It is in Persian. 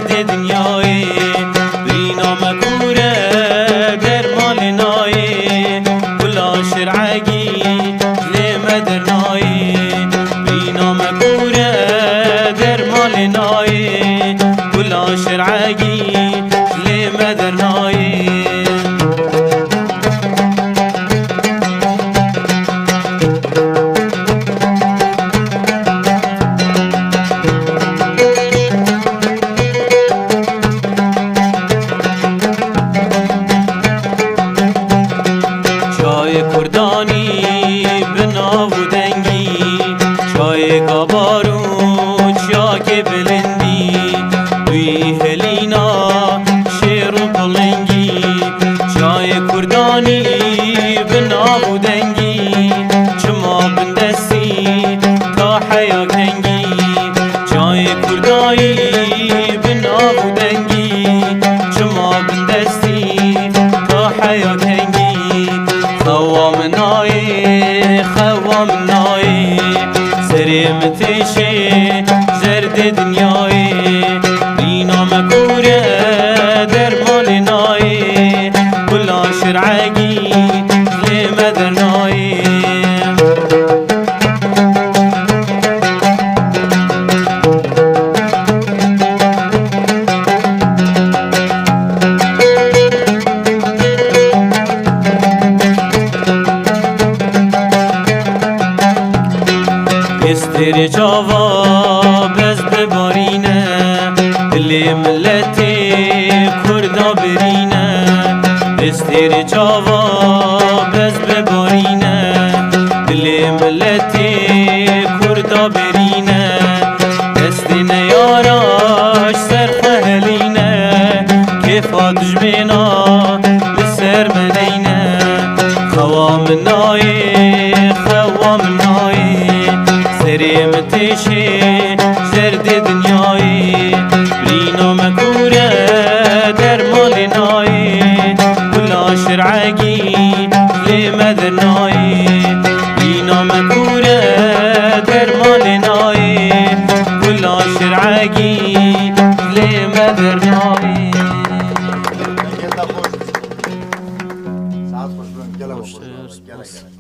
زرد دنیای بینا مکوره در مال نای کلا شرعگی لیم درنای بینا مکوره در مال نای کلا شرعگی لیم درنای چای کردانی بناو دنگی چای گابارو چاک بلندی دوی هلینا شیر و بلنگی چای کردانی بناو دنگی چما بندستی تا حیا کنگی چای کردایی بناو دنگی چما بندستی تا حیا کنگی خوام نای سریم تیشه زرد دنیای بینا مکوره در مال نای کلا شرعگی لیم درنای استر جاوا بز ببارینه دل ملت کردا برینه استر جاوا بز ببارینه دل ملت کردا برینه دست نیاراش سر خهلینه کفا دجمنا بسر منینه خوام نای سریم تیشه زرد دنیای بینا مکوره در مال نای کلا شرعگی لیم درنای بینا مکوره در مال نای کلا شرعگی لیم درنای ساعت خوش بون گله